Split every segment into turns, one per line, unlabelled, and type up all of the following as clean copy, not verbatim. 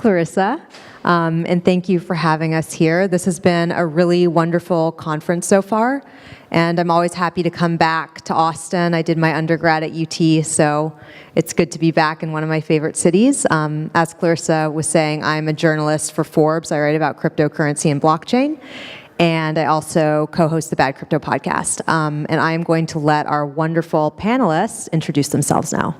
Clarissa, and thank you for having us here. This has been a really wonderful conference so far, and I'm always happy to come back to Austin. I did my undergrad at UT, so it's good to be back in one of my favorite cities. As Clarissa was saying, I'm a journalist for Forbes. I write about cryptocurrency and blockchain, and I also co-host the Bad Crypto podcast. And I am going to let our wonderful panelists introduce themselves now.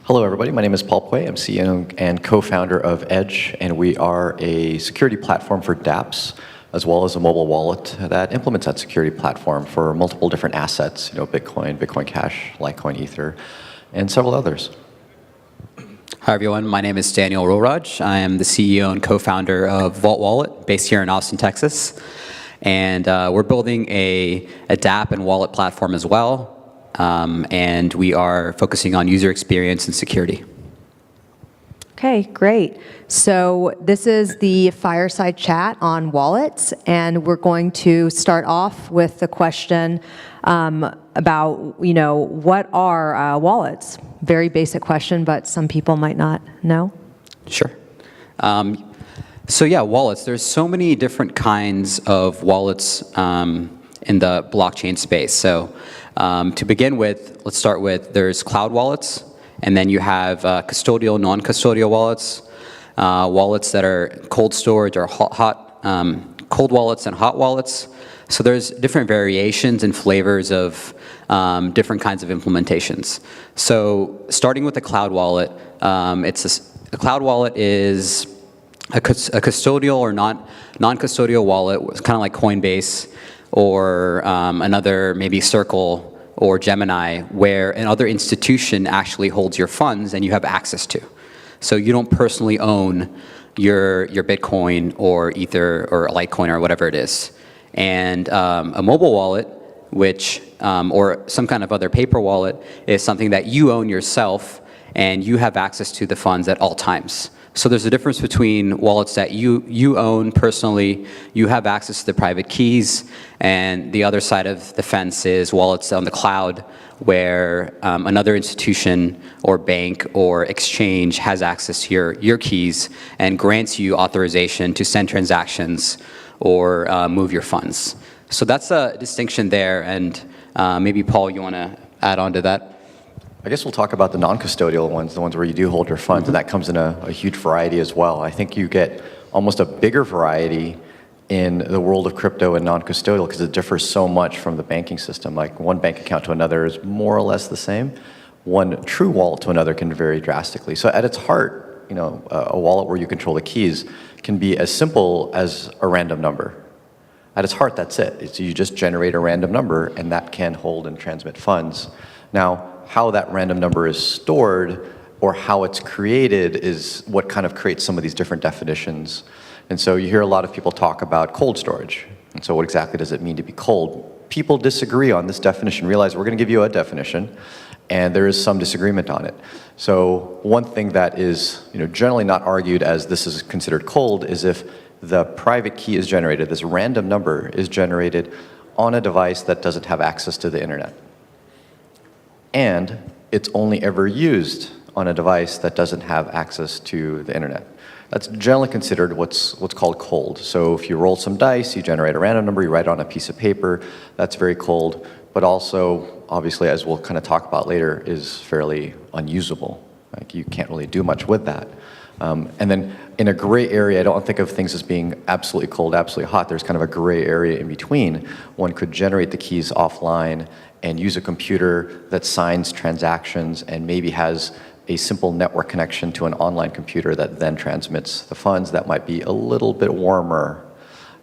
Hello, everybody. My name is Paul Pui. I'm CEO and co-founder of Edge, and we are a security platform for dApps, as well as a mobile wallet that implements that security platform for multiple different assets, Bitcoin, Bitcoin Cash, Litecoin, Ether, and several others.
Hi, everyone. My name is Daniel Roraj. I am the CEO and co-founder of Vault Wallet, based here in Austin, Texas. And we're building a dApp and wallet platform as well. And we are focusing on user experience and security.
Okay, great. So this is the Fireside chat on wallets, and we're going to start off with the question about, what are wallets? Very basic question, but some people might not know.
Sure. So yeah, wallets. There's so many different kinds of wallets in the blockchain space. So to begin with, let's start with, there's cloud wallets, and then you have custodial, non-custodial wallets, wallets that are cold storage or cold wallets and hot wallets. So there's different variations and flavors of different kinds of implementations. So starting with the cloud wallet, a cloud wallet is a custodial or non-custodial wallet, kind of like Coinbase, or another maybe Circle or Gemini, where another institution actually holds your funds and you have access to. So you don't personally own your Bitcoin or Ether or Litecoin or whatever it is. And a mobile wallet, which or some kind of other paper wallet, is something that you own yourself and you have access to the funds at all times. So there's a difference between wallets that you own personally, you have access to the private keys, and the other side of the fence is wallets on the cloud, where another institution or bank or exchange has access to your keys and grants you authorization to send transactions or move your funds. So that's a distinction there, and maybe Paul, you want to add on to that?
I guess we'll talk about the non-custodial ones, the ones where you do hold your funds, and that comes in a huge variety as well. I think you get almost a bigger variety in the world of crypto and non-custodial because it differs so much from the banking system. Like one bank account to another is more or less the same. One true wallet to another can vary drastically. So at its heart, a wallet where you control the keys can be as simple as a random number. At its heart, that's it. You just generate a random number, and that can hold and transmit funds. Now, how that random number is stored or how it's created is what kind of creates some of these different definitions. And so you hear a lot of people talk about cold storage. And so what exactly does it mean to be cold? People disagree on this definition. Realize we're going to give you a definition, and there is some disagreement on it. So one thing that is generally not argued as this is considered cold is if the private key is generated, this random number is generated on a device that doesn't have access to the internet. And it's only ever used on a device that doesn't have access to the internet. That's generally considered what's called cold. So if you roll some dice, you generate a random number, you write it on a piece of paper, that's very cold, but also, obviously, as we'll kind of talk about later, is fairly unusable. Like you can't really do much with that. And then in a gray area, I don't think of things as being absolutely cold, absolutely hot. There's kind of a gray area in between. One could generate the keys offline and use a computer that signs transactions and maybe has a simple network connection to an online computer that then transmits the funds. That might be a little bit warmer.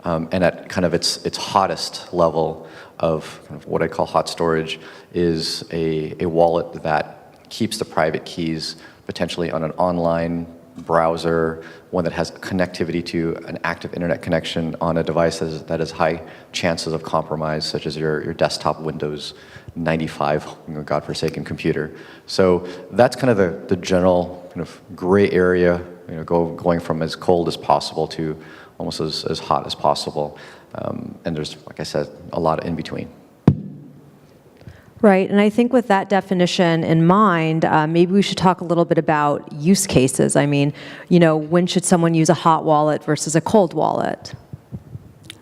And at kind of its hottest level of kind of what I call hot storage is a wallet that keeps the private keys potentially on an online browser, one that has connectivity to an active internet connection on a device that has high chances of compromise, such as your desktop Windows 95, godforsaken computer. So that's kind of the general kind of gray area, going from as cold as possible to almost as hot as possible. And there's, like I said, a lot in between.
Right, and I think with that definition in mind, maybe we should talk a little bit about use cases. I mean, when should someone use a hot wallet versus a cold wallet?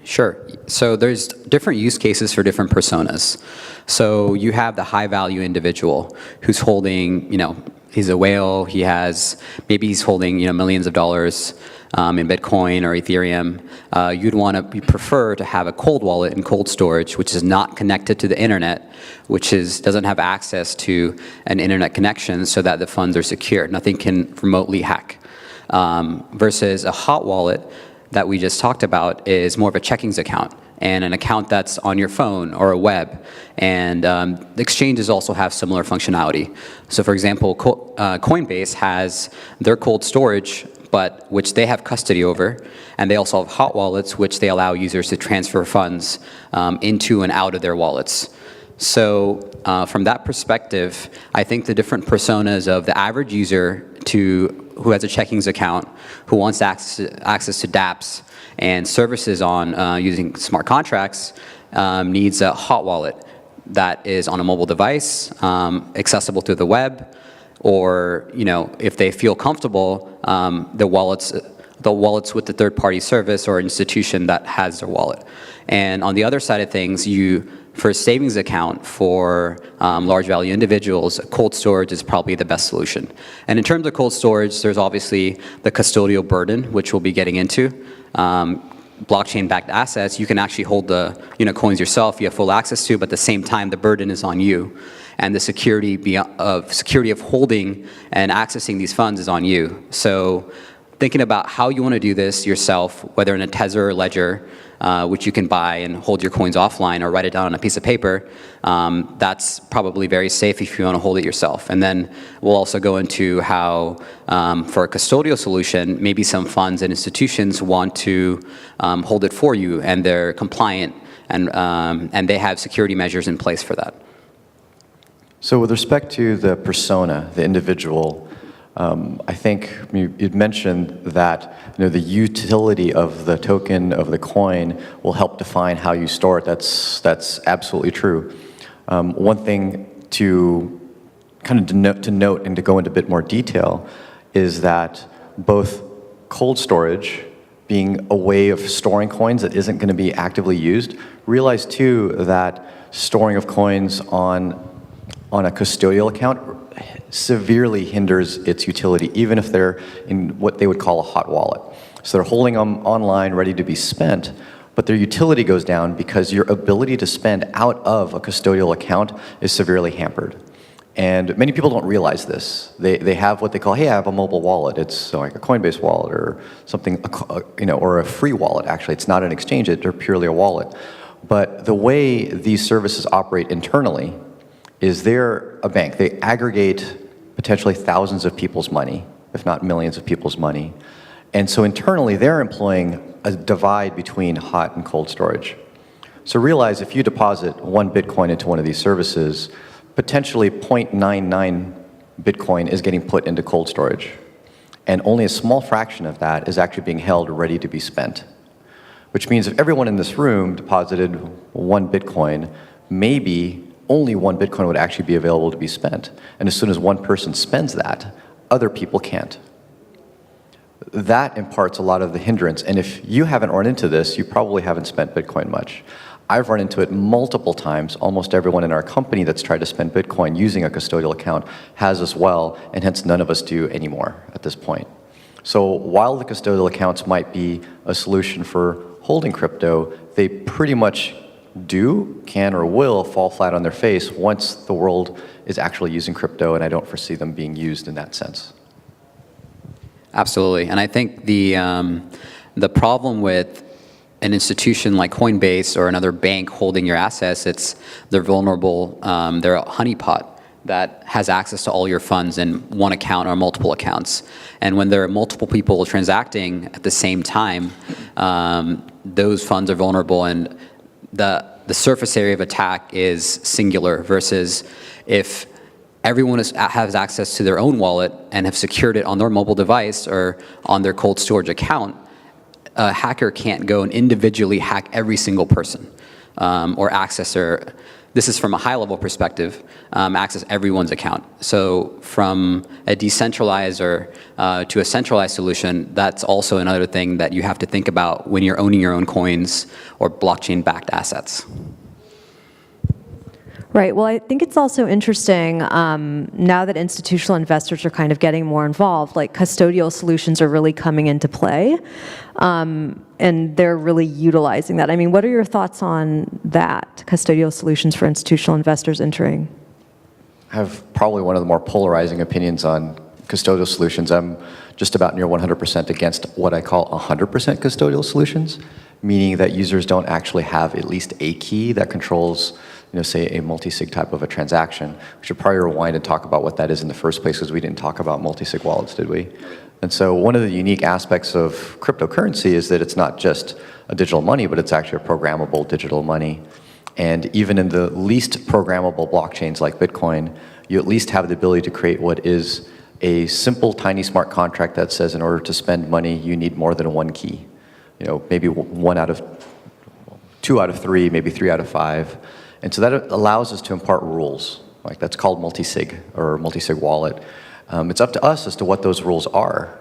Sure. So there's different use cases for different personas. So you have the high-value individual who's holding, he's a whale. Maybe he's holding, millions of dollars in Bitcoin or Ethereum. You prefer to have a cold wallet and cold storage, which is not connected to the internet, doesn't have access to an internet connection, so that the funds are secure. Nothing can remotely hack. Versus a hot wallet that we just talked about is more of a checkings account, and an account that's on your phone or a web. And the exchanges also have similar functionality. So for example, Coinbase has their cold storage, but which they have custody over, and they also have hot wallets, which they allow users to transfer funds into and out of their wallets. So from that perspective, I think the different personas of the average user who has a checkings account, who wants access to dApps and services on using smart contracts, needs a hot wallet that is on a mobile device, accessible through the web, or if they feel comfortable, the wallets with the third-party service or institution that has their wallet. And on the other side of things, for a savings account for large value individuals, cold storage is probably the best solution. And in terms of cold storage, there's obviously the custodial burden, which we'll be getting into. Blockchain-backed assets, you can actually hold the coins yourself, you have full access to, but at the same time, the burden is on you. And the security of holding and accessing these funds is on you. So thinking about how you want to do this yourself, whether in a Tether or Ledger, which you can buy and hold your coins offline or write it down on a piece of paper, that's probably very safe if you want to hold it yourself. And then we'll also go into how, for a custodial solution, maybe some funds and institutions want to hold it for you, and they're compliant, and they have security measures in place for that.
So with respect to the persona, the individual, I think you'd mentioned that the utility of the token, of the coin, will help define how you store it. That's absolutely true. One thing to kind of note and to go into a bit more detail is that both cold storage, being a way of storing coins that isn't going to be actively used, realize too that storing of coins on a custodial account severely hinders its utility, even if they're in what they would call a hot wallet. So they're holding them online, ready to be spent, but their utility goes down because your ability to spend out of a custodial account is severely hampered. And many people don't realize this. They have what they call, hey, I have a mobile wallet. It's like a Coinbase wallet or something, or a free wallet. Actually, it's not an exchange, they're purely a wallet. But the way these services operate internally is they're a bank. They aggregate potentially thousands of people's money, if not millions of people's money. And so internally, they're employing a divide between hot and cold storage. So realize if you deposit 1 Bitcoin into one of these services, potentially 0.99 Bitcoin is getting put into cold storage. And only a small fraction of that is actually being held ready to be spent. Which means if everyone in this room deposited 1 Bitcoin, maybe only 1 Bitcoin would actually be available to be spent. And as soon as one person spends that, other people can't. That imparts a lot of the hindrance. And if you haven't run into this, you probably haven't spent Bitcoin much. I've run into it multiple times. Almost everyone in our company that's tried to spend Bitcoin using a custodial account has as well, and hence none of us do anymore at this point. So while the custodial accounts might be a solution for holding crypto, they pretty much can or will fall flat on their face once the world is actually using crypto, and I don't foresee them being used in that sense.
Absolutely, and I think the problem with an institution like Coinbase or another bank holding your assets, they're vulnerable, they're a honeypot that has access to all your funds in one account or multiple accounts. And when there are multiple people transacting at the same time, those funds are vulnerable, and the surface area of attack is singular, versus if everyone has access to their own wallet and have secured it on their mobile device or on their cold storage account, a hacker can't go and individually hack every single person or access this is from a high-level perspective, access everyone's account. So from a decentralizer to a centralized solution, that's also another thing that you have to think about when you're owning your own coins or blockchain-backed assets.
Right. Well, I think it's also interesting now that institutional investors are kind of getting more involved, like custodial solutions are really coming into play, and they're really utilizing that. I mean, what are your thoughts on that, custodial solutions for institutional investors entering?
I have probably one of the more polarizing opinions on custodial solutions. I'm just about near 100% against what I call 100% custodial solutions, meaning that users don't actually have at least a key that controls, say a multi-sig type of a transaction. We should probably rewind and talk about what that is in the first place, because we didn't talk about multi-sig wallets, did we? And so one of the unique aspects of cryptocurrency is that it's not just a digital money, but it's actually a programmable digital money. And even in the least programmable blockchains like Bitcoin, you at least have the ability to create what is a simple, tiny smart contract that says in order to spend money, you need more than one key. Maybe 2 out of 3, maybe 3 out of 5. And so that allows us to impart rules. Like that's called multi-sig or multi-sig wallet. It's up to us as to what those rules are.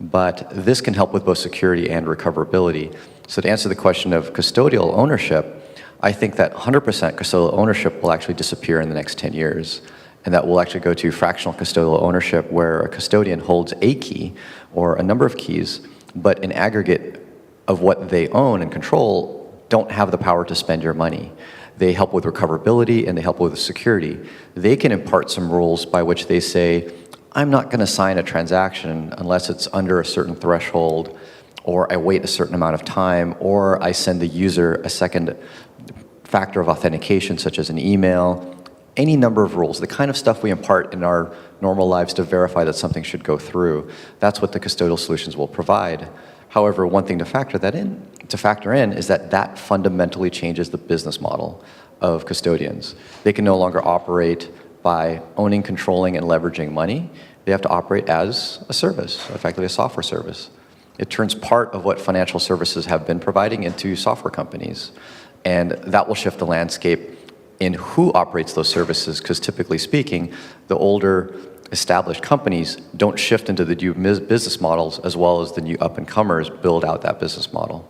But this can help with both security and recoverability. So to answer the question of custodial ownership, I think that 100% custodial ownership will actually disappear in the next 10 years. And that will actually go to fractional custodial ownership, where a custodian holds a key or a number of keys, but in aggregate of what they own and control don't have the power to spend your money. They help with recoverability and they help with security. They can impart some rules by which they say, I'm not going to sign a transaction unless it's under a certain threshold, or I wait a certain amount of time, or I send the user a second factor of authentication, such as an email, any number of rules, the kind of stuff we impart in our normal lives to verify that something should go through. That's what the custodial solutions will provide. However, one thing to factor in is that fundamentally changes the business model of custodians. They can no longer operate by owning, controlling, and leveraging money. They have to operate as a service, effectively a software service. It turns part of what financial services have been providing into software companies. And that will shift the landscape in who operates those services, because typically speaking, the older established companies don't shift into the new business models, as well as the new up-and-comers build out that business model.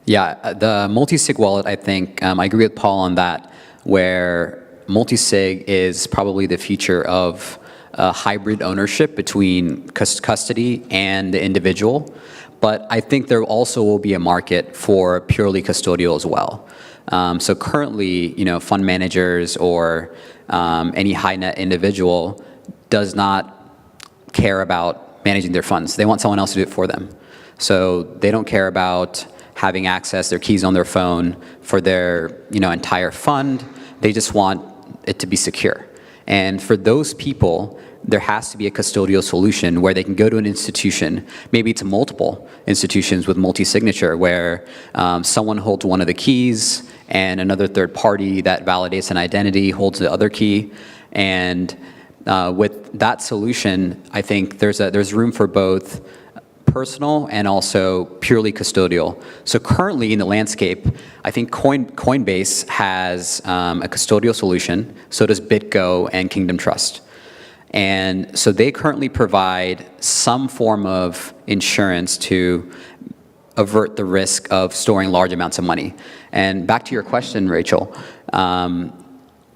Yeah, the multi-sig wallet, I think, I agree with Paul on that, where multi-sig is probably the future of hybrid ownership between custody and the individual. But I think there also will be a market for purely custodial as well. So currently, fund managers or any high net individual does not care about managing their funds. They want someone else to do it for them. So they don't care about having access, their keys on their phone for their entire fund. They just want it to be secure. And for those people, there has to be a custodial solution where they can go to an institution, maybe it's multiple institutions with multi-signature, where someone holds one of the keys and another third party that validates an identity holds the other key. And with that solution, I think there's room for both personal and also purely custodial. So currently in the landscape, I think Coinbase has a custodial solution, so does BitGo and Kingdom Trust. And so they currently provide some form of insurance to avert the risk of storing large amounts of money. And back to your question, Rachel,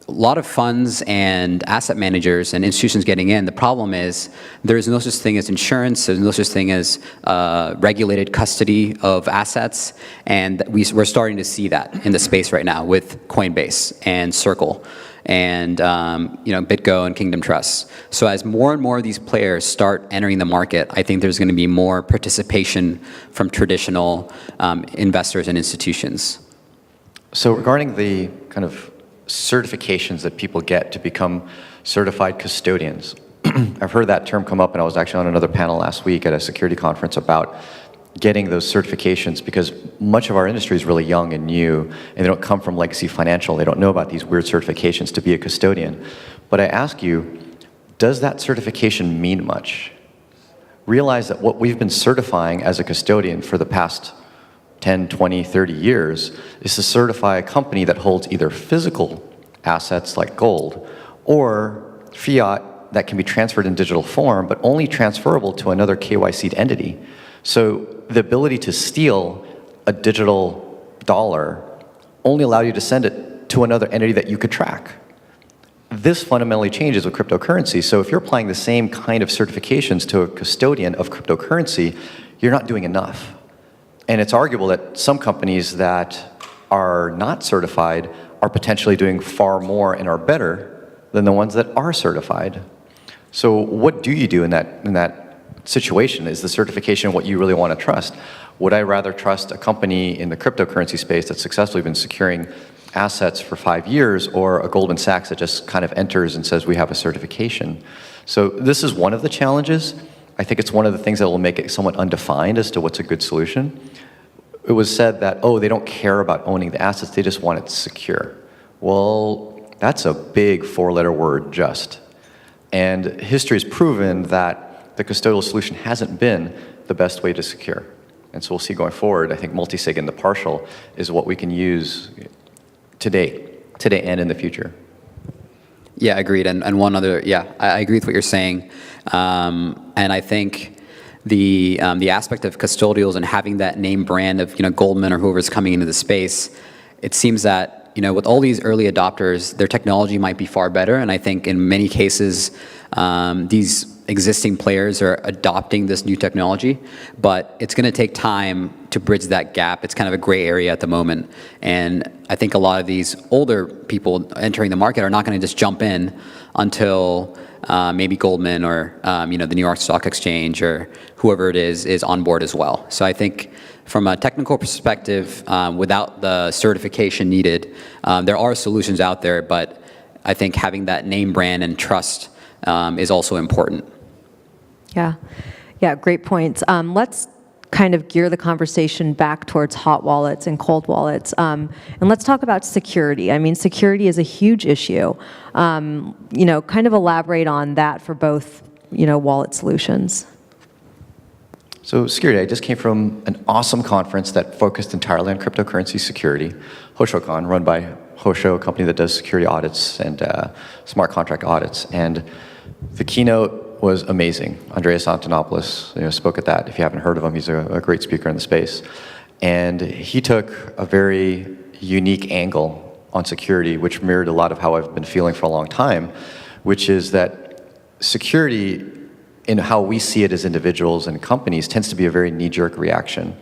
a lot of funds and asset managers and institutions getting in, the problem is there's no such thing as insurance, there's no such thing as regulated custody of assets, and we're starting to see that in the space right now with Coinbase and Circle and BitGo and Kingdom Trust. So as more and more of these players start entering the market, I think there's going to be more participation from traditional investors and institutions.
So regarding the kind of certifications that people get to become certified custodians, I've heard that term come up, and I was actually on another panel last week at a security conference about getting those certifications, because much of our industry is really young and new, and they don't come from legacy financial. They don't know about these weird certifications to be a custodian. But I ask you, does that certification mean much? Realize that what we've been certifying as a custodian for the past 10, 20, 30 years is to certify a company that holds either physical assets like gold or fiat that can be transferred in digital form, but only transferable to another KYC'd entity. So the ability to steal a digital dollar only allowed you to send it to another entity that you could track. This fundamentally changes with cryptocurrency. So if you're applying the same kind of certifications to a custodian of cryptocurrency, you're not doing enough. And it's arguable that some companies that are not certified are potentially doing far more and are better than the ones that are certified. So what do you do in that situation? Is the certification what you really want to trust? Would I rather trust a company in the cryptocurrency space that's successfully been securing assets for 5 years, or a Goldman Sachs that just kind of enters and says we have a certification? So this is one of the challenges. I think it's one of the things that will make it somewhat undefined as to what's a good solution. It was said that, oh, they don't care about owning the assets, they just want it secure. Well, that's a big 4-letter word, just. And history has proven that the custodial solution hasn't been the best way to secure. And so we'll see going forward, I think multi-sig and the partial is what we can use today and in the future.
Yeah, agreed. And one other, I agree with what you're saying. And I think the aspect of custodials and having that name brand of Goldman or whoever's coming into the space, it seems that with all these early adopters, their technology might be far better. And I think in many cases, these existing players are adopting this new technology, but it's going to take time to bridge that gap. It's kind of a gray area at the moment. And I think a lot of these older people entering the market are not going to just jump in until maybe Goldman or the New York Stock Exchange or whoever it is on board as well. So I think from a technical perspective, without the certification needed, there are solutions out there, but I think having that name brand and trust is also important.
Yeah, great points. Let's kind of gear the conversation back towards hot wallets and cold wallets. And let's talk about security. I mean, security is a huge issue. Kind of elaborate on that for both, wallet solutions.
So security, I just came from an awesome conference that focused entirely on cryptocurrency security, HoshoCon, run by Hosho, a company that does security audits and smart contract audits. And the keynote was amazing. Andreas Antonopoulos spoke at that. If you haven't heard of him, he's a great speaker in the space. And he took a very unique angle on security, which mirrored a lot of how I've been feeling for a long time, which is that security, in how we see it as individuals and companies, tends to be a very knee-jerk reaction.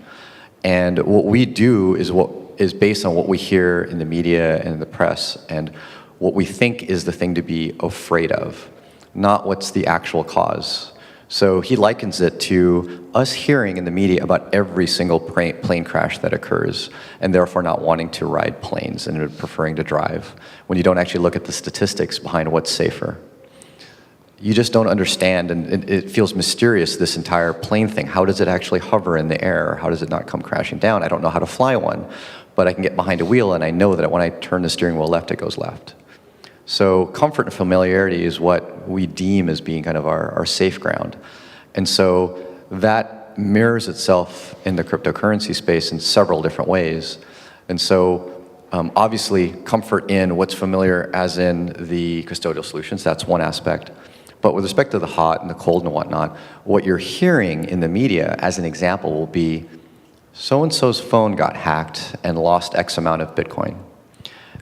And what we do is based on what we hear in the media and in the press, and what we think is the thing to be afraid of, not what's the actual cause. So he likens it to us hearing in the media about every single plane crash that occurs, and therefore not wanting to ride planes and preferring to drive, when you don't actually look at the statistics behind what's safer. You just don't understand, and it feels mysterious, this entire plane thing. How does it actually hover in the air? How does it not come crashing down? I don't know how to fly one, but I can get behind a wheel, and I know that when I turn the steering wheel left, it goes left. So comfort and familiarity is what we deem as being kind of our safe ground. And so that mirrors itself in the cryptocurrency space in several different ways. And so obviously comfort in what's familiar as in the custodial solutions, that's one aspect. But with respect to the hot and the cold and whatnot, what you're hearing in the media as an example will be, so-and-so's phone got hacked and lost X amount of Bitcoin.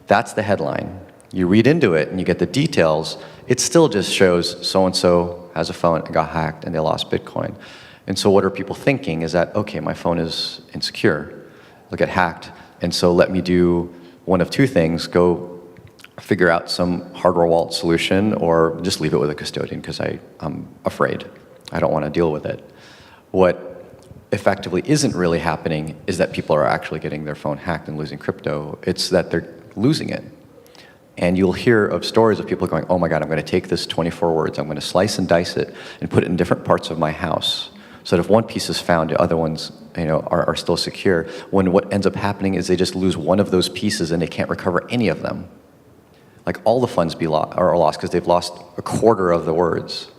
That's the headline. You read into it and you get the details, it still just shows so-and-so has a phone and got hacked and they lost Bitcoin. And so what are people thinking is that, okay, my phone is insecure, it'll get hacked, and so let me do one of two things, go figure out some hardware wallet solution or just leave it with a custodian because I'm afraid. I don't want to deal with it. What effectively isn't really happening is that people are actually getting their phone hacked and losing crypto. It's that they're losing it. And you'll hear of stories of people going, oh my God, I'm going to take this 24 words, I'm going to slice and dice it and put it in different parts of my house so that if one piece is found, the other ones are still secure. When what ends up happening is they just lose one of those pieces and they can't recover any of them. Like all the funds are lost because they've lost a quarter of the words.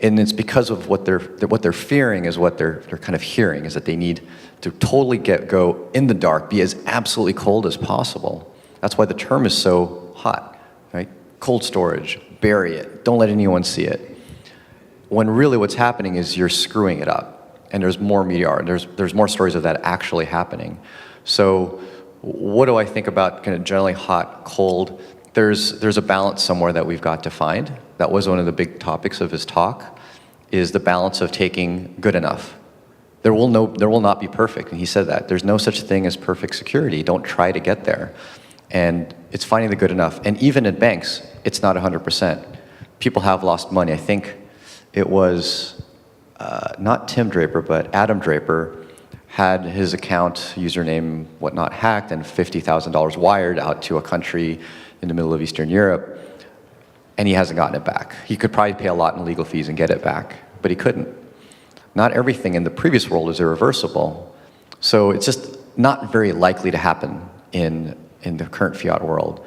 And it's because of what they're fearing is what they're kind of hearing, is that they need to totally go in the dark, be as absolutely cold as possible. That's why the term is so hot, right? Cold storage, bury it, don't let anyone see it. When really what's happening is you're screwing it up, and there's more media, there's more stories of that actually happening. So what do I think about kind of generally hot, cold? There's a balance somewhere that we've got to find. That was one of the big topics of his talk, is the balance of taking good enough. There will not be perfect, and he said that. There's no such thing as perfect security. Don't try to get there. And it's finding the good enough. And even in banks, it's not 100%. People have lost money. I think it was not Tim Draper, but Adam Draper had his account, username, whatnot, hacked, and $50,000 wired out to a country in the middle of Eastern Europe, and he hasn't gotten it back. He could probably pay a lot in legal fees and get it back, but he couldn't. Not everything in the previous world is irreversible, so it's just not very likely to happen in the current fiat world.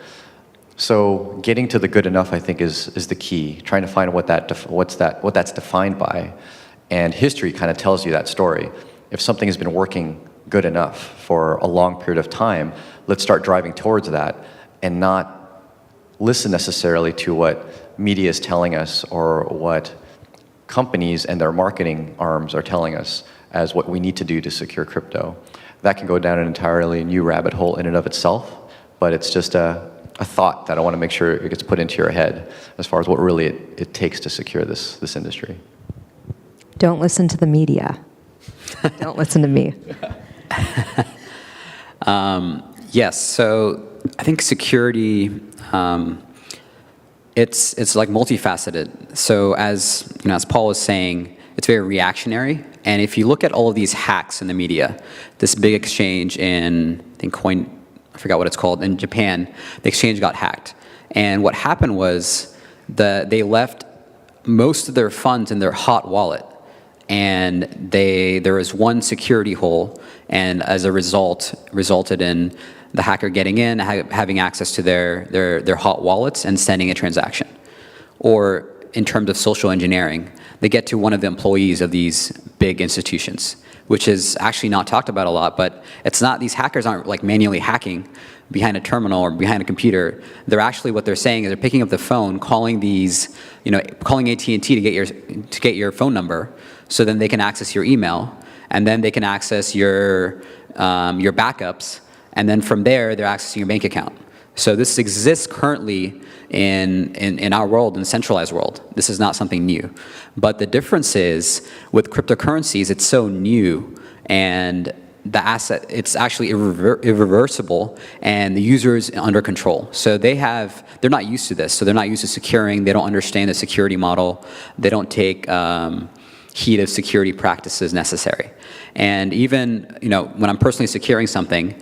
So getting to the good enough, I think, is the key. Trying to find what that's defined by, and history kind of tells you that story. If something has been working good enough for a long period of time, let's start driving towards that and not listen necessarily to what media is telling us or what companies and their marketing arms are telling us as what we need to do to secure crypto. That can go down an entirely new rabbit hole in and of itself, but it's just a thought that I want to make sure it gets put into your head as far as what really it takes to secure this industry.
Don't listen to the media. Don't listen to me.
Yes, so I think security, it's like multifaceted. So as Paul was saying, it's very reactionary. And if you look at all of these hacks in the media, this big exchange in, I forgot what it's called, in Japan, the exchange got hacked. And what happened was they left most of their funds in their hot wallet. And there was one security hole, and as a result, resulted in the hacker getting in, having access to their hot wallets and sending a transaction. Or in terms of social engineering, they get to one of the employees of these big institutions, which is actually not talked about a lot, but it's not, these hackers aren't like manually hacking behind a terminal or behind a computer. They're actually, what they're saying is they're picking up the phone, calling calling AT&T to get your phone number, so then they can access your email, and then they can access your backups, and then from there, they're accessing your bank account. So this exists currently in our world, in the centralized world. This is not something new. But the difference is, with cryptocurrencies, it's so new, and the asset, it's actually irreversible, and the user is under control. So they're not used to this, so they're not used to securing, they don't understand the security model, they don't take heed of security practices necessary. And even, when I'm personally securing something,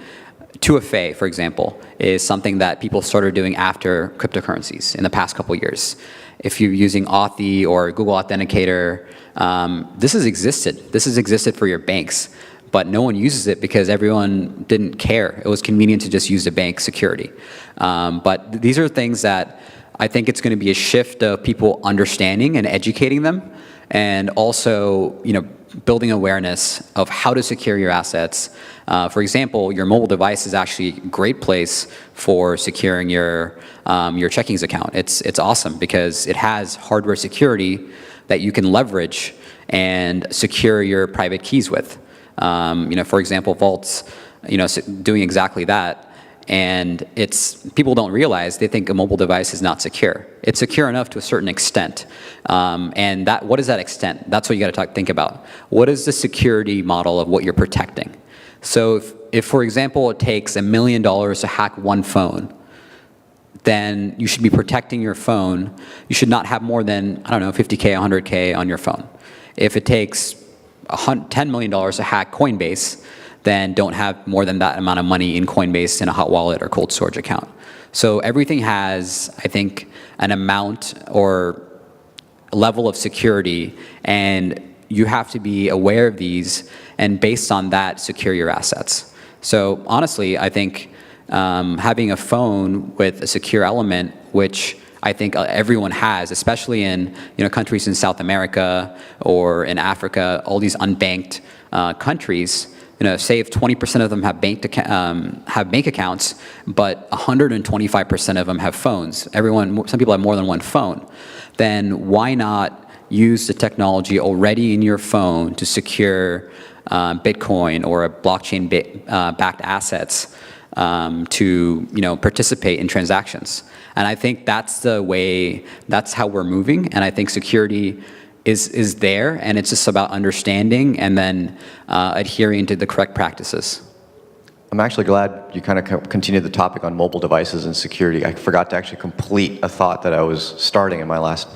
2FA, for example, is something that people started doing after cryptocurrencies in the past couple years. If you're using Authy or Google Authenticator, this has existed. This has existed for your banks, but no one uses it because everyone didn't care. It was convenient to just use the bank security. But these are things that I think it's going to be a shift of people understanding and educating them, and also, building awareness of how to secure your assets. For example, your mobile device is actually a great place for securing your checkings account. It's awesome because it has hardware security that you can leverage and secure your private keys with. For example, Vault's doing exactly that. And people don't realize, they think a mobile device is not secure. It's secure enough to a certain extent. And what is that extent? That's what you got to think about. What is the security model of what you're protecting? So if for example, it takes $1 million to hack one phone, then you should be protecting your phone. You should not have more than, $50K, $100K on your phone. If it takes $10 million to hack Coinbase, then don't have more than that amount of money in Coinbase in a hot wallet or cold storage account. So everything has, I think, an amount or level of security, and you have to be aware of these, and based on that, secure your assets. So honestly, I think having a phone with a secure element, which I think everyone has, especially in countries in South America or in Africa, all these unbanked countries. Say if 20% of them have bank accounts, but 125% of them have phones. Some people have more than one phone. Then why not use the technology already in your phone to secure Bitcoin or a blockchain backed assets to participate in transactions? And I think that's how we're moving. And I think security is there, and it's just about understanding and then adhering to the correct practices.
I'm actually glad you kind of continued the topic on mobile devices and security. I forgot to actually complete a thought that I was starting in my last,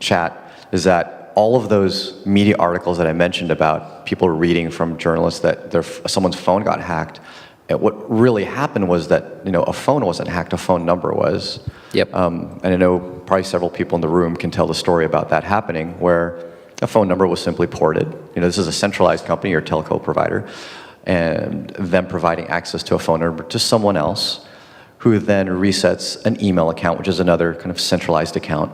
chat, is that all of those media articles that I mentioned about people reading from journalists that someone's phone got hacked, what really happened was that a phone wasn't hacked, a phone number was.
Yep.
And I know probably several people in the room can tell the story about that happening, where a phone number was simply ported. This is a centralized company or telco provider, and them providing access to a phone number to someone else, who then resets an email account, which is another kind of centralized account,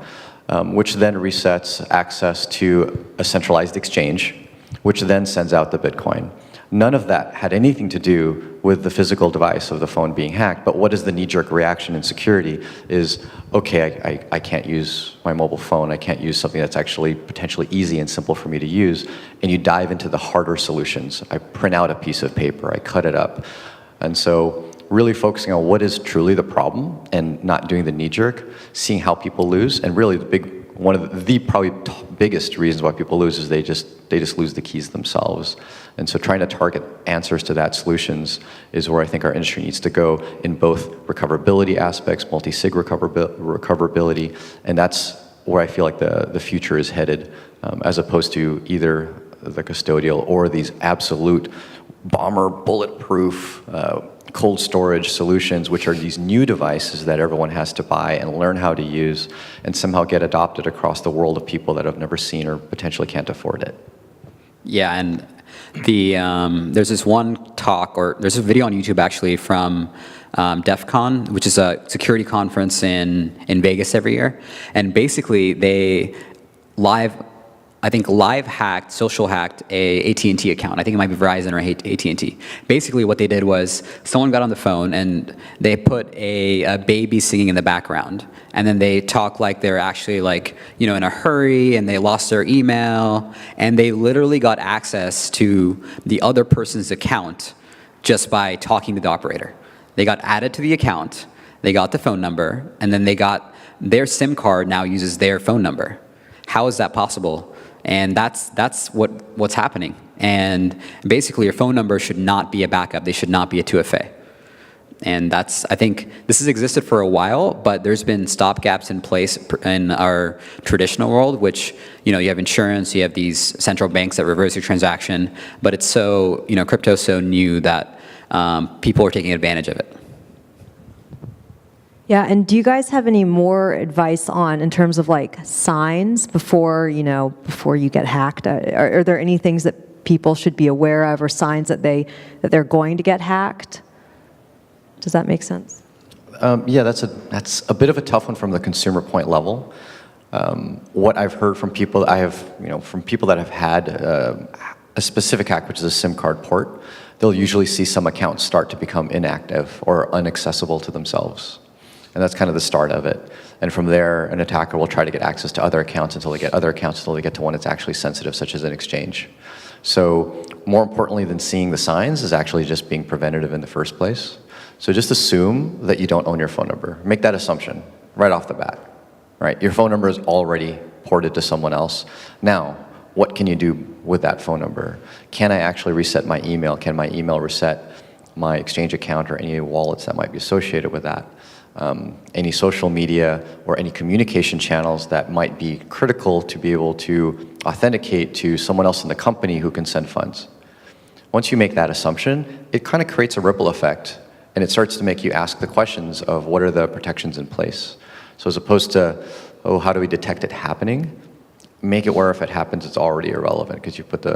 which then resets access to a centralized exchange, which then sends out the Bitcoin. None of that had anything to do with the physical device of the phone being hacked, but what is the knee-jerk reaction in security is, okay, I can't use my mobile phone, I can't use something that's actually potentially easy and simple for me to use, and you dive into the harder solutions. I print out a piece of paper, I cut it up. And so really focusing on what is truly the problem and not doing the knee-jerk, seeing how people lose, and really one of the probably biggest reasons why people lose is they just lose the keys themselves. And so trying to target answers to that solutions is where I think our industry needs to go in both recoverability aspects, multi-sig recoverability, and that's where I feel like the future is headed, as opposed to either the custodial or these absolute bomber, bulletproof, cold storage solutions, which are these new devices that everyone has to buy and learn how to use and somehow get adopted across the world of people that have never seen or potentially can't afford it.
Yeah, and there's this one talk, or there's a video on YouTube actually from DEF CON, which is a security conference in Vegas every year. And basically they live hacked, social hacked a AT&T account. I think it might be Verizon or AT&T. Basically what they did was someone got on the phone and they put a baby singing in the background. And then they talk like they're actually in a hurry, and they lost their email, and they literally got access to the other person's account just by talking to the operator. They got added to the account, they got the phone number, and then they got their SIM card now uses their phone number. How is that possible? And that's what's happening. And basically your phone number should not be a backup. They should not be a 2FA. And I think this has existed for a while, but there's been stopgaps in place in our traditional world, which, you have insurance, you have these central banks that reverse your transaction, but it's so, crypto's so new that people are taking advantage of it.
Yeah, and do you guys have any more advice in terms of signs before you get hacked? Are there any things that people should be aware of, or signs that they're going to get hacked? Does that make sense?
Yeah, that's a bit of a tough one from the consumer point level. What I've heard from people, from people that have had a specific hack, which is a SIM card port, they'll usually see some accounts start to become inactive or inaccessible to themselves. And that's kind of the start of it. And from there, an attacker will try to get access to other accounts until they get to one that's actually sensitive, such as an exchange. So more importantly than seeing the signs is actually just being preventative in the first place. So just assume that you don't own your phone number. Make that assumption right off the bat, right? Your phone number is already ported to someone else. Now, what can you do with that phone number? Can I actually reset my email? Can my email reset my exchange account or any wallets that might be associated with that? Any social media or any communication channels that might be critical to be able to authenticate to someone else in the company who can send funds. Once you make that assumption, it kind of creates a ripple effect, and it starts to make you ask the questions of what are the protections in place. So as opposed to, how do we detect it happening? Make it where if it happens, it's already irrelevant because you put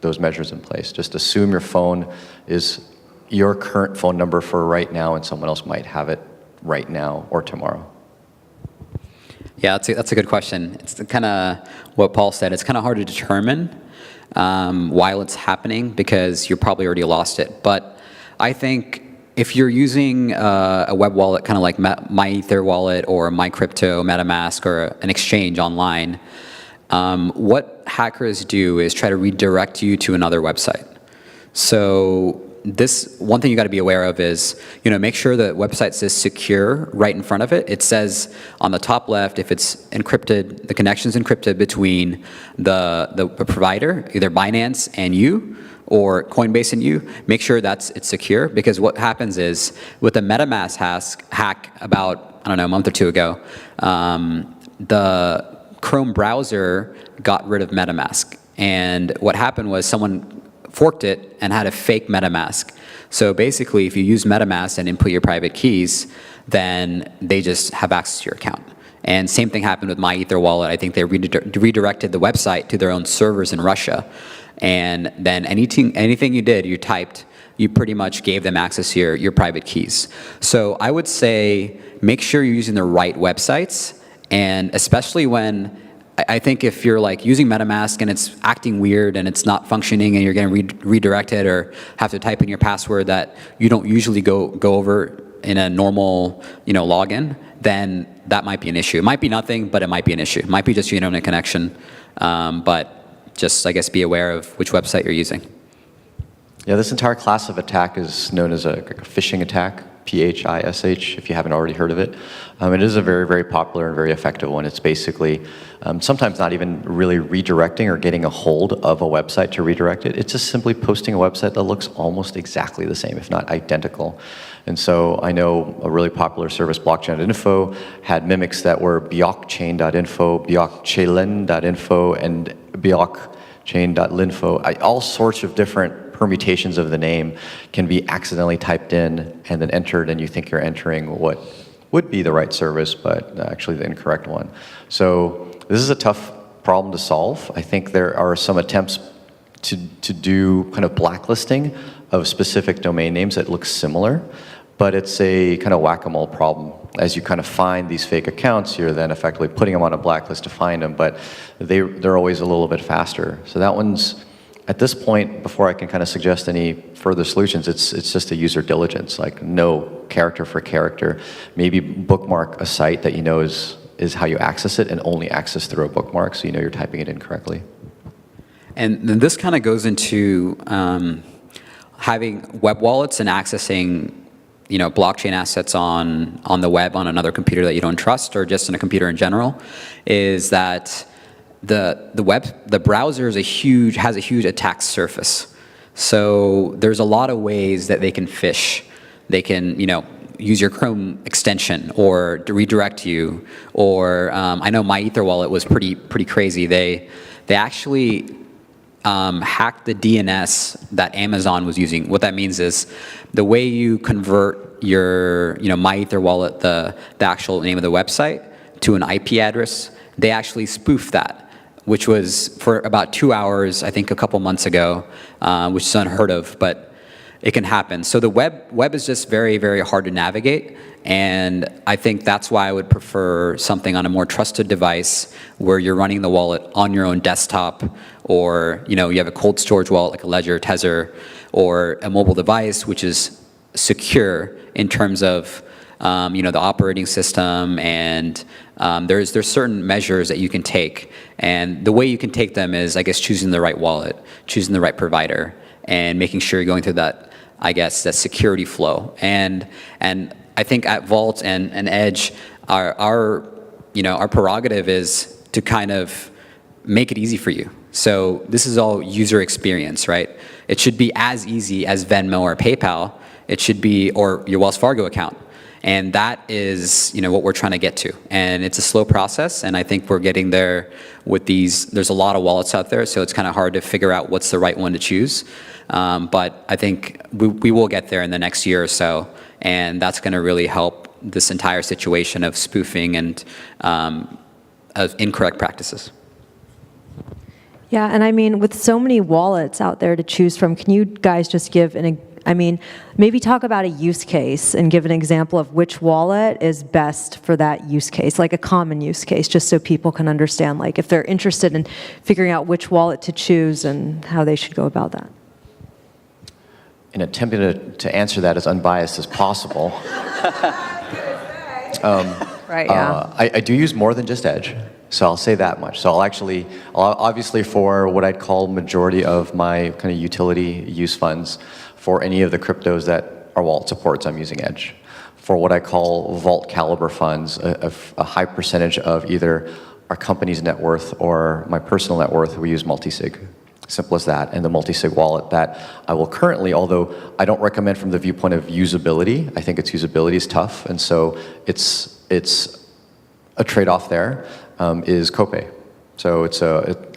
those measures in place. Just assume your phone is your current phone number for right now, and someone else might have it right now or tomorrow.
Yeah, that's a good question. It's kind of what Paul said. It's kind of hard to determine while it's happening because you're probably already lost it. But I think if you're using a web wallet, kind of like MyEther wallet or MyCrypto, MetaMask, or an exchange online, what hackers do is try to redirect you to another website. So this one thing you got to be aware of is, make sure the website says secure right in front of it. It says on the top left, if it's encrypted, the connection's encrypted between the provider, either Binance and you, or Coinbase and you, make sure it's secure, because what happens is with the MetaMask hack about, I don't know, a month or two ago, the Chrome browser got rid of MetaMask. And what happened was someone forked it and had a fake MetaMask. So basically, if you use MetaMask and input your private keys, then they just have access to your account. And same thing happened with MyEther wallet. I think they redirected the website to their own servers in Russia. And then anything you did, you typed, you pretty much gave them access to your private keys. So I would say make sure you're using the right websites, and especially when I think if you're like using MetaMask and it's acting weird and it's not functioning and you're getting redirected or have to type in your password that you don't usually go over in a normal login, then that might be an issue. It might be nothing, but it might be an issue. It might be just your internet connection, but just I guess be aware of which website you're using.
Yeah, this entire class of attack is known as a phishing attack. PHISH, if you haven't already heard of it. It is a very, very popular and very effective one. It's basically sometimes not even really redirecting or getting a hold of a website to redirect it. It's just simply posting a website that looks almost exactly the same, if not identical. And so I know a really popular service, blockchain.info, had mimics that were blockchain.info, blockchain.info, and blockchain.linfo. All sorts of different permutations of the name can be accidentally typed in and then entered, and you think you're entering what would be the right service, but actually the incorrect one. So this is a tough problem to solve. I think there are some attempts to do kind of blacklisting of specific domain names that look similar, but it's a kind of whack-a-mole problem. As you kind of find these fake accounts, you're then effectively putting them on a blacklist to find them, but they're always a little bit faster. So that one's, at this point, before I can kind of suggest any further solutions, it's just a user diligence, like know character for character. Maybe bookmark a site that you know is how you access it, and only access through a bookmark so you know you're typing it in correctly.
And then this kind of goes into having web wallets and accessing blockchain assets on the web on another computer that you don't trust, or just on a computer in general, is that the browser has a huge attack surface. So there's a lot of ways that they can phish. They can, use your Chrome extension or to redirect you. Or I know MyEther wallet was pretty crazy. They actually hacked the DNS that Amazon was using. What that means is the way you convert your MyEther wallet, the actual name of the website, to an IP address, they actually spoofed that, which was for about 2 hours, I think a couple months ago, which is unheard of, but it can happen. So the web is just very, very hard to navigate, and I think that's why I would prefer something on a more trusted device where you're running the wallet on your own desktop, or you have a cold storage wallet like a Ledger, Tether, or a mobile device which is secure in terms of the operating system, and there's certain measures that you can take, and the way you can take them is, I guess, choosing the right wallet, choosing the right provider, and making sure you're going through that, I guess, that security flow. And I think at Vault and Edge, our prerogative is to kind of make it easy for you. So this is all user experience, right? It should be as easy as Venmo or PayPal. It should be, or your Wells Fargo account. And that is, what we're trying to get to. And it's a slow process, and I think we're getting there with these. There's a lot of wallets out there, so it's kind of hard to figure out what's the right one to choose. But I think we will get there in the next year or so, and that's going to really help this entire situation of spoofing and of incorrect practices.
Yeah, and I mean, with so many wallets out there to choose from, can you guys just give I mean, maybe talk about a use case and give an example of which wallet is best for that use case, like a common use case, just so people can understand, like if they're interested in figuring out which wallet to choose and how they should go about that.
In attempting to answer that as unbiased as possible,
Right, yeah.
I do use more than just Edge, so I'll say that much. So I'll obviously for what I'd call majority of my kind of utility use funds, for any of the cryptos that our wallet supports, I'm using Edge. For what I call vault caliber funds, a high percentage of either our company's net worth or my personal net worth, we use multisig. Simple as that, and the multi-sig wallet that I will currently, although I don't recommend from the viewpoint of usability, I think its usability is tough, and so it's a trade-off there, is Copay. So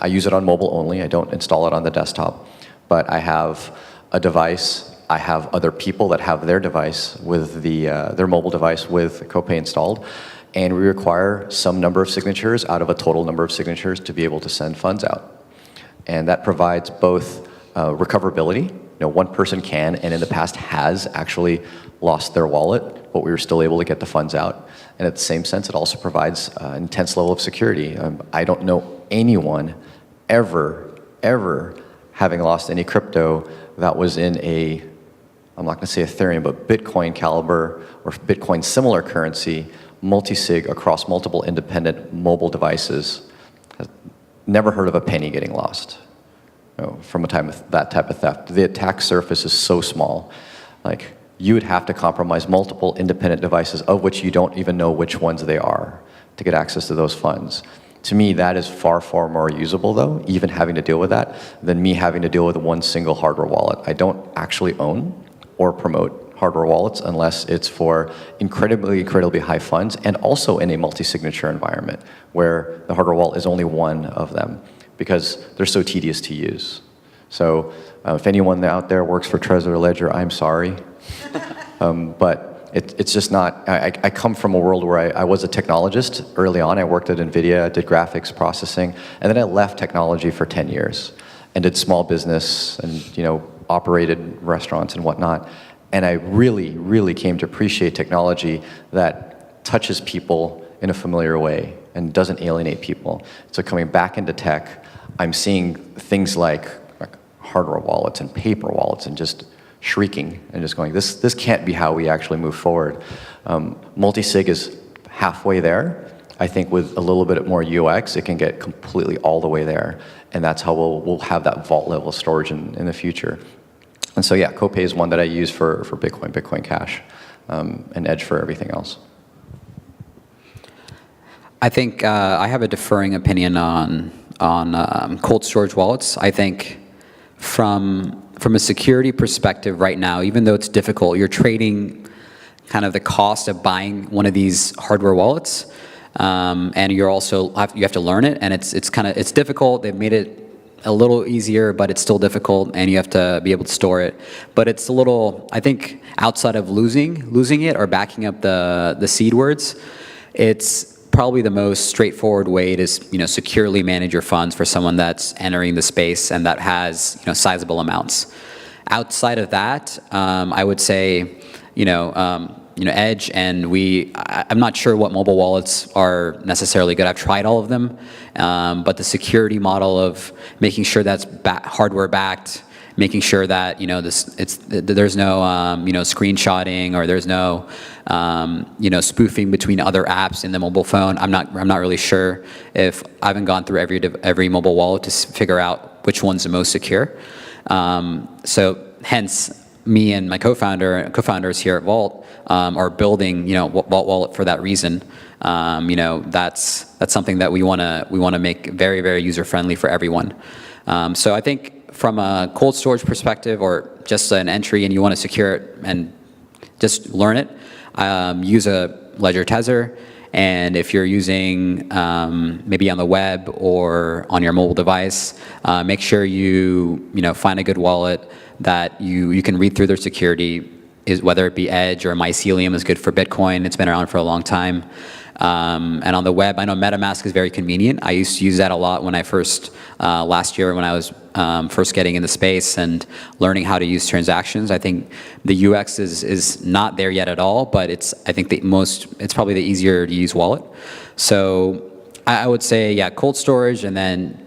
I use it on mobile only, I don't install it on the desktop, but I have a device, I have other people that have their device with their mobile device with Copay installed, and we require some number of signatures out of a total number of signatures to be able to send funds out. And that provides both recoverability. One person can, and in the past has actually lost their wallet, but we were still able to get the funds out. And at the same sense, it also provides an intense level of security. I don't know anyone ever having lost any crypto that was in I'm not going to say Ethereum, but Bitcoin caliber or Bitcoin similar currency, multi-sig across multiple independent mobile devices. Never heard of a penny getting lost from that type of theft. The attack surface is so small. Like, you would have to compromise multiple independent devices of which you don't even know which ones they are to get access to those funds. To me, that is far, far more usable, though, even having to deal with that, than me having to deal with one single hardware wallet. I don't actually own or promote hardware wallets unless it's for incredibly high funds, and also in a multi-signature environment where the hardware wallet is only one of them because they're so tedious to use. So if anyone out there works for Trezor or Ledger, I'm sorry. But it's just not, I come from a world where I was a technologist early on. I worked at NVIDIA, did graphics processing, and then I left technology for 10 years and did small business and operated restaurants and whatnot. And I really came to appreciate technology that touches people in a familiar way and doesn't alienate people. So coming back into tech, I'm seeing things like hardware wallets and paper wallets and just shrieking and just going, this can't be how we actually move forward. Multi-sig is halfway there. I think with a little bit more UX, it can get completely all the way there. And that's how we'll have that vault level storage in the future. And so yeah, Copay is one that I use for Bitcoin Cash, and Edge for everything else.
I think I have a differing opinion on cold storage wallets. I think from a security perspective right now, even though it's difficult, you're trading kind of the cost of buying one of these hardware wallets, and you have to learn it, and it's difficult. They've made it a little easier, but it's still difficult, and you have to be able to store it. But it's a little, I think, outside of losing it or backing up the seed words, it's probably the most straightforward way to securely manage your funds for someone that's entering the space and that has sizable amounts. Outside of that, I would say Edge, and I'm not sure what mobile wallets are necessarily good. I've tried all of them, but the security model of making sure that's hardware backed, making sure that there's no screenshotting or there's no spoofing between other apps in the mobile phone. I'm not really sure. If I haven't gone through every mobile wallet to figure out which one's the most secure. So hence, me and my co-founders here at Vault are building Vault Wallet for that reason. That's something that we want to make very, very user friendly for everyone. So I think from a cold storage perspective, or just an entry and you want to secure it and just learn it, use a Ledger Tether. And if you're using maybe on the web or on your mobile device, make sure you find a good wallet that you can read through their security, whether it be Edge or Mycelium is good for Bitcoin. It's been around for a long time. And on the web, I know MetaMask is very convenient. I used to use that a lot when I first, last year when I was first getting in the space and learning how to use transactions. I think the UX is not there yet at all, but it's probably the easier to use wallet. So I would say, yeah, cold storage, and then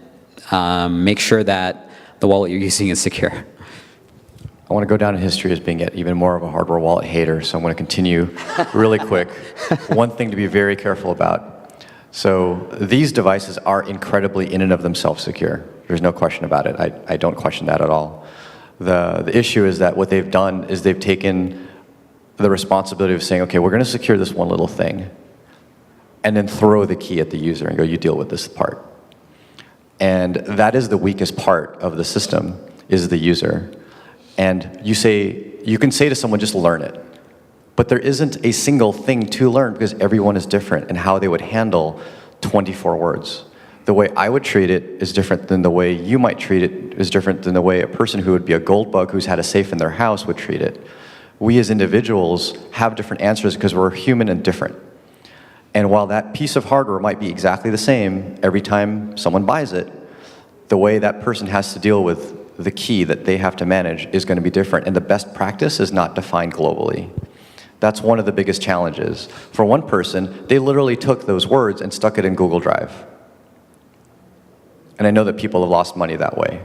make sure that the wallet you're using is secure.
I want to go down in history as being even more of a hardware wallet hater, so I'm going to continue really quick. One thing to be very careful about. So these devices are incredibly in and of themselves secure. There's no question about it. I don't question that at all. The issue is that what they've done is they've taken the responsibility of saying, okay, we're going to secure this one little thing, and then throw the key at the user and go, you deal with this part. And that is the weakest part of the system, is the user. And you can say to someone, just learn it. But there isn't a single thing to learn because everyone is different and how they would handle 24 words. The way I would treat it is different than the way you might treat it, is different than the way a person who would be a gold bug who's had a safe in their house would treat it. We as individuals have different answers because we're human and different. And while that piece of hardware might be exactly the same every time someone buys it, the way that person has to deal with the key that they have to manage is going to be different. And the best practice is not defined globally. That's one of the biggest challenges. For one person, they literally took those words and stuck it in Google Drive. And I know that people have lost money that way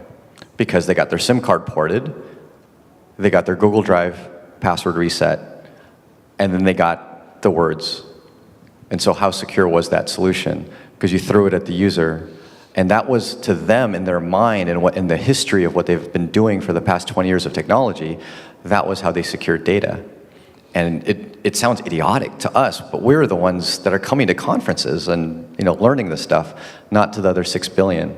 because they got their SIM card ported, they got their Google Drive password reset, and then they got the words. And so how secure was that solution? Because you threw it at the user, and that was to them in their mind and in the history of what they've been doing for the past 20 years of technology, that was how they secured data. And it sounds idiotic to us, but we're the ones that are coming to conferences and learning this stuff, not to the other 6 billion.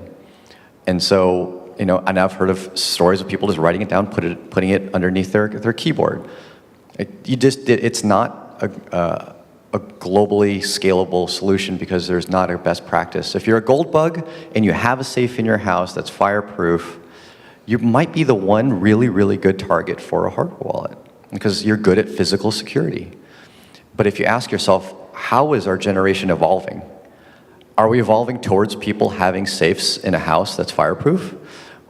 And so, and I've heard of stories of people just writing it down, putting it underneath their keyboard. It's not a globally scalable solution because there's not a best practice. If you're a gold bug and you have a safe in your house that's fireproof, you might be the one really, really good target for a hardware wallet because you're good at physical security. But if you ask yourself, how is our generation evolving? Are we evolving towards people having safes in a house that's fireproof?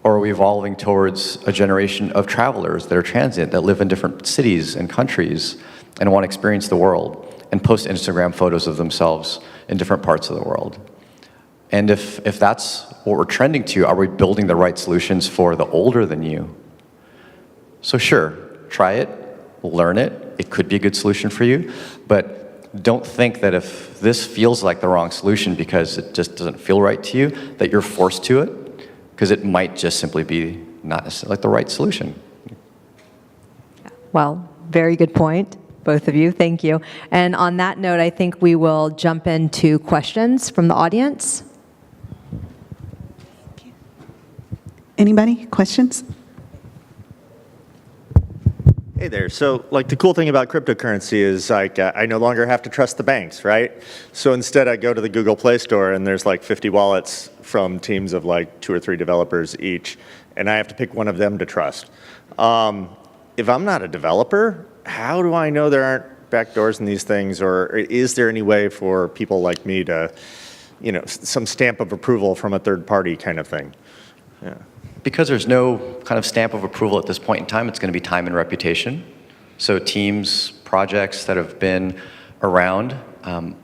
Or are we evolving towards a generation of travelers that are transient, that live in different cities and countries and want to experience the world and post Instagram photos of themselves in different parts of the world? And if that's what we're trending to, are we building the right solutions for the older than you? So sure, try it, learn it. It could be a good solution for you, but don't think that if this feels like the wrong solution because it just doesn't feel right to you, that you're forced to it, because it might just simply be not necessarily like the right solution.
Well, very good point, both of you. Thank you. And on that note, I think we will jump into questions from the audience.
Anybody? Questions?
Hey there. So, the cool thing about cryptocurrency is, I no longer have to trust the banks, right? So instead, I go to the Google Play Store, and there's 50 wallets from teams of 2 or 3 developers each, and I have to pick one of them to trust. If I'm not a developer, how do I know there aren't backdoors in these things, or is there any way for people like me to, some stamp of approval from a third party kind of thing? Yeah.
Because there's no kind of stamp of approval at this point in time, it's going to be time and reputation. So teams, projects that have been around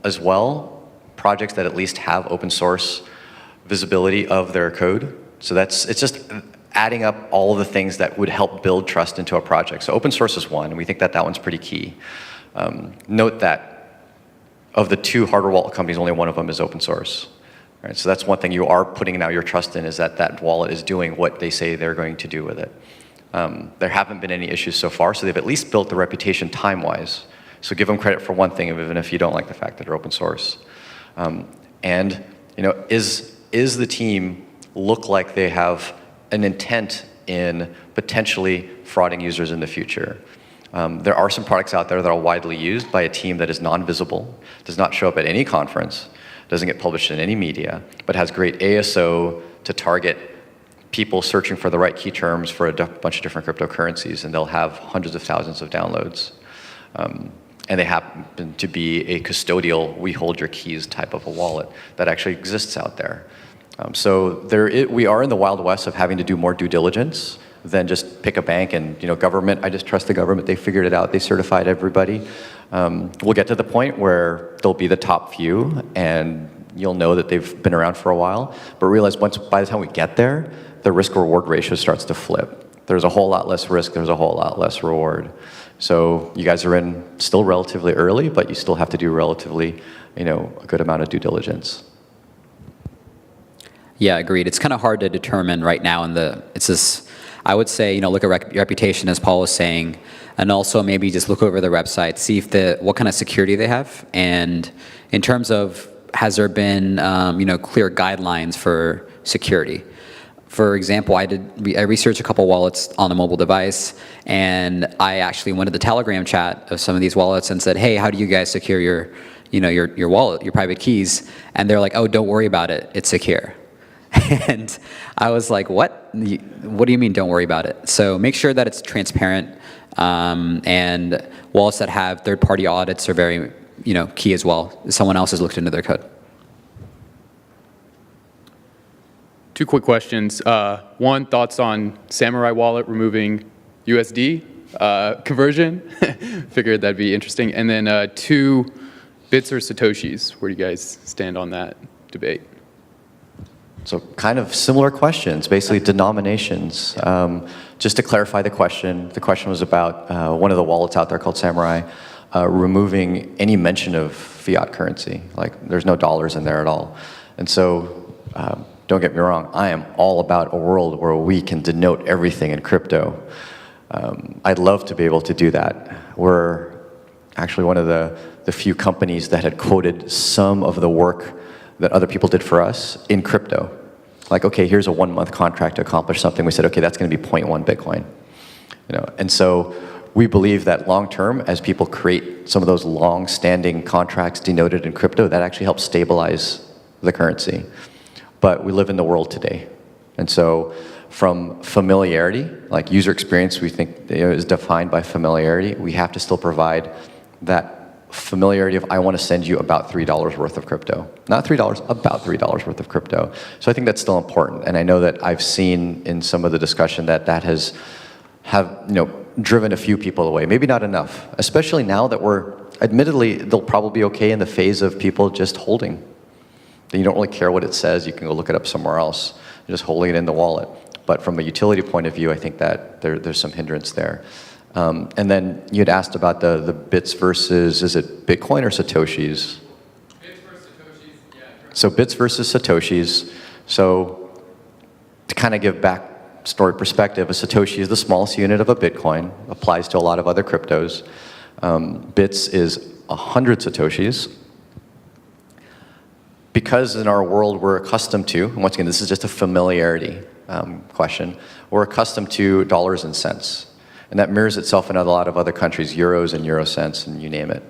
as well, projects that at least have open source visibility of their code. So it's just adding up all of the things that would help build trust into a project. So open source is one, and we think that one's pretty key. Note that of the 2 hardware wallet companies, only one of them is open source. Right, so that's one thing you are putting now your trust in, is that wallet is doing what they say they're going to do with it. There haven't been any issues so far, so they've at least built the reputation time-wise. So give them credit for one thing, even if you don't like the fact that they're open source. And is the team look like they have an intent in potentially frauding users in the future? There are some products out there that are widely used by a team that is non-visible, does not show up at any conference, doesn't get published in any media, but has great ASO to target people searching for the right key terms for a bunch of different cryptocurrencies, and they'll have hundreds of thousands of downloads. and they happen to be a custodial, we hold your keys type of a wallet that actually exists out there. So we are in the Wild West of having to do more due diligence than just pick a bank and, government, I just trust the government, they figured it out, they certified everybody. We'll get to the point where they'll be the top few, and you'll know that they've been around for a while, but realize by the time we get there, the risk-reward ratio starts to flip. There's a whole lot less risk, there's a whole lot less reward. So you guys are in still relatively early, but you still have to do relatively, a good amount of due diligence.
Yeah, agreed. It's kind of hard to determine right now it's this, I would say, look at reputation, as Paul was saying, and also maybe just look over their website, see what kind of security they have, and in terms of, has there been, clear guidelines for security? For example, I researched a couple wallets on a mobile device, and I actually went to the Telegram chat of some of these wallets and said, hey, how do you guys secure your wallet, your private keys? And they're like, oh, don't worry about it, it's secure. And I was like, what? What do you mean, don't worry about it? So make sure that it's transparent, and wallets that have third-party audits are very, key as well. Someone else has looked into their code.
Two quick questions. One, thoughts on Samurai Wallet removing USD conversion? Figured that'd be interesting. And then two, bits or Satoshis? Where do you guys stand on that debate?
So kind of similar questions, basically denominations. Just to clarify the question was about one of the wallets out there called Samurai removing any mention of fiat currency. Like there's no dollars in there at all. And so don't get me wrong, I am all about a world where we can denote everything in crypto. I'd love to be able to do that. We're actually one of the few companies that had quoted some of the work that other people did for us in crypto. Like, okay, here's a 1-month contract to accomplish something. We said, okay, that's going to be 0.1 Bitcoin. And so we believe that long term, as people create some of those long-standing contracts denoted in crypto, that actually helps stabilize the currency. But we live in the world today. And so from familiarity, like user experience, we think is defined by familiarity. We have to still provide that familiarity of, I want to send you about $3 worth of crypto. Not $3, about $3 worth of crypto. So I think that's still important. And I know that I've seen in some of the discussion that driven a few people away. Maybe not enough, especially now that admittedly, they'll probably be okay in the phase of people just holding. You don't really care what it says. You can go look it up somewhere else. You're just holding it in the wallet. But from a utility point of view, I think that there's some hindrance there. And then you had asked about the bits versus, is it Bitcoin or Satoshis?
Bits versus Satoshis, yeah.
So bits versus Satoshis. So to kind of give backstory perspective, a Satoshi is the smallest unit of a Bitcoin, applies to a lot of other cryptos. Bits is 100 Satoshis. Because in our world we're accustomed to, and once again, this is just a familiarity question, we're accustomed to dollars and cents. And that mirrors itself in a lot of other countries, euros and euro cents, and you name it.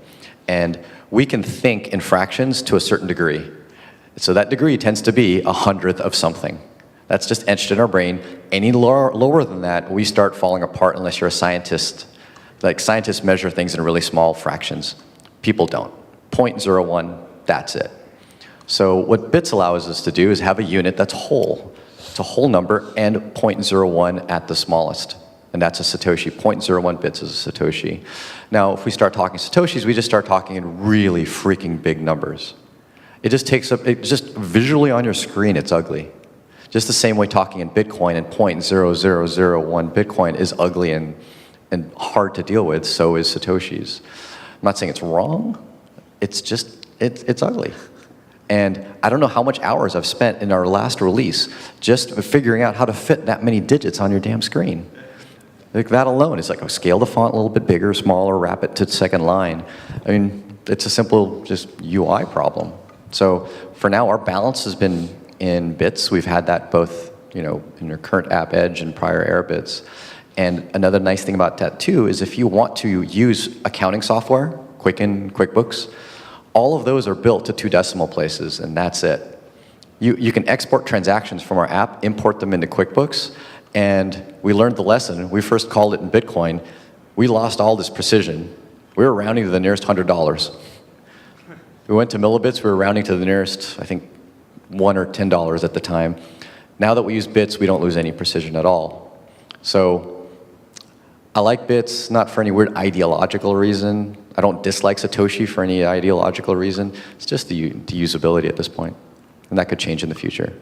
And we can think in fractions to a certain degree. So that degree tends to be 100th of something. That's just etched in our brain. Any lower than that, we start falling apart unless you're a scientist. Like scientists measure things in really small fractions. People don't. 0.01, that's it. So what bits allows us to do is have a unit that's whole. It's a whole number and 0.01 at the smallest. And that's a Satoshi. 0.01 bits is a Satoshi. Now, if we start talking Satoshis, we just start talking in really freaking big numbers. It just takes up, it just visually on your screen, it's ugly. Just the same way talking in Bitcoin and 0.0001 Bitcoin is ugly and hard to deal with, so is Satoshis. I'm not saying it's wrong, it's just, it's ugly. And I don't know how much hours I've spent in our last release just figuring out how to fit that many digits on your damn screen. Like that alone, it's like, oh, scale the font a little bit bigger, smaller, wrap it to the second line. I mean, it's a simple just UI problem. So for now, our balance has been in bits. We've had that both, in your current app Edge and prior Air bits. And another nice thing about that too is if you want to use accounting software, Quicken, QuickBooks, all of those are built to 2 decimal places, and that's it. You can export transactions from our app, import them into QuickBooks, and we learned the lesson. We first called it in Bitcoin. We lost all this precision We were rounding to the nearest $100. We went to millibits, we were rounding to the nearest, I think, $1 or $10 at the time. Now that we use bits, we don't lose any precision at all. So I like bits, not for any weird ideological reason. I don't dislike Satoshi for any ideological reason. It's just the usability at this point, and that could change in the future.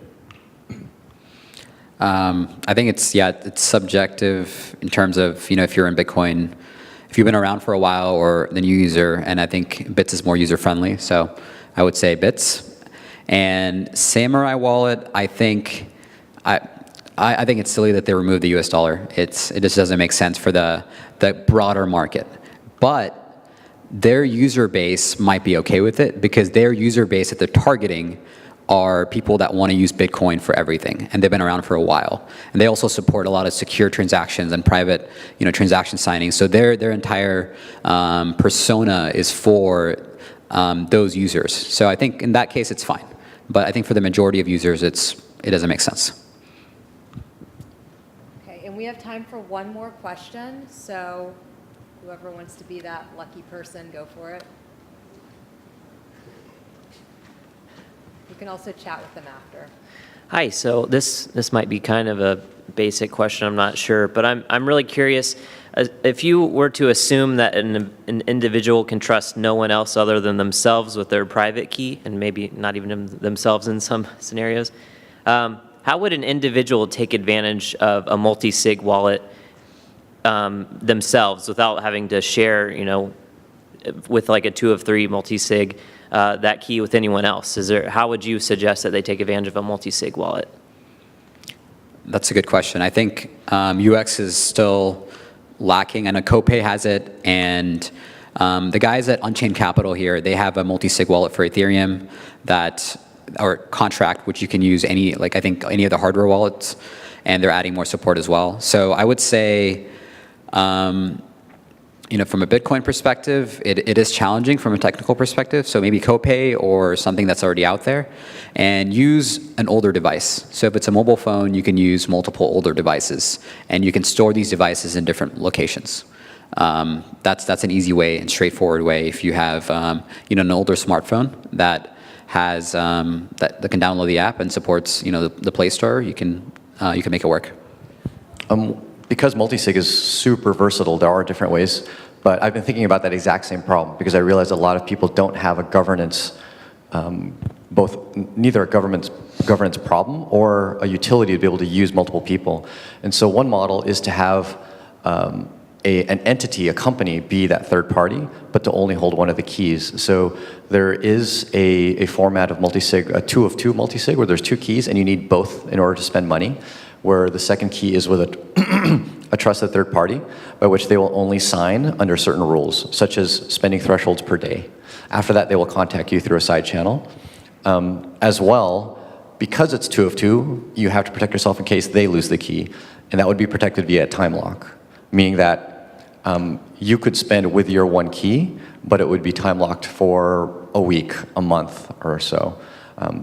I think it's subjective in terms of, if you're in Bitcoin, if you've been around for a while or the new user, and I think Bits is more user-friendly, so I would say Bits. And Samurai Wallet, I think it's silly that they removed the US dollar. It just doesn't make sense for the broader market. But their user base might be okay with it because their user base that they're targeting are people that want to use Bitcoin for everything, and they've been around for a while. And they also support a lot of secure transactions and private, transaction signings. So their entire persona is for those users. So I think in that case it's fine. But I think for the majority of users, it doesn't make sense.
Okay, and we have time for one more question, so whoever wants to be that lucky person, go for it. You can also chat with them after.
Hi, so this might be kind of a basic question, I'm not sure, but I'm really curious. If you were to assume that an individual can trust no one else other than themselves with their private key, and maybe not even themselves in some scenarios, how would an individual take advantage of a multi-sig wallet themselves without having to share, with like a 2 of 3 multi-sig, that key with anyone else? How would you suggest that they take advantage of a multi-sig wallet?
That's a good question. I think UX is still lacking. I know Copay has it, and the guys at Unchained Capital here, they have a multi-sig wallet for Ethereum or contract, which you can use any of the hardware wallets, and they're adding more support as well. So I would say, from a Bitcoin perspective, it is challenging from a technical perspective. So maybe Copay or something that's already out there, and use an older device. So if it's a mobile phone, you can use multiple older devices, and you can store these devices in different locations. That's an easy way and straightforward way. If you have an older smartphone that has that can download the app and supports the Play Store, you can make it work.
Because multisig is super versatile, there are different ways, but I've been thinking about that exact same problem because I realize a lot of people don't have a governance, neither a governance problem or a utility to be able to use multiple people. And so one model is to have an entity, a company, be that third party, but to only hold one of the keys. So there is a format of multisig, a 2 of 2 multisig, where there's 2 keys and you need both in order to spend money, where the second key is with a trusted third party, by which they will only sign under certain rules, such as spending thresholds per day. After that, they will contact you through a side channel. As well, because it's 2 of 2, you have to protect yourself in case they lose the key, and that would be protected via a time lock, meaning that you could spend with your one key, but it would be time locked for a week, a month, or so.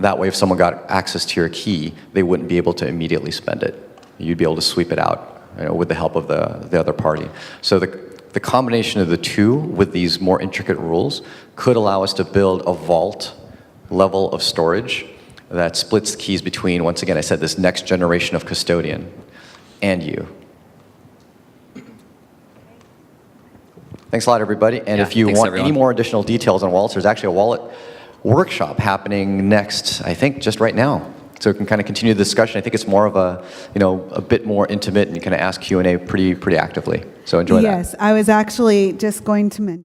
That way, if someone got access to your key, they wouldn't be able to immediately spend it. You'd be able to sweep it out with the help of the other party. So the combination of the two with these more intricate rules could allow us to build a vault level of storage that splits the keys between, once again, I said, this next generation of custodian and you. Thanks a lot, everybody. And if you want any more additional details on wallets, there's actually a wallet workshop happening next, I think, just right now. So we can kind of continue the discussion. I think it's more of a bit more intimate, and you kind of ask Q&A pretty actively. So enjoy that.
Yes, I was actually just going to mention.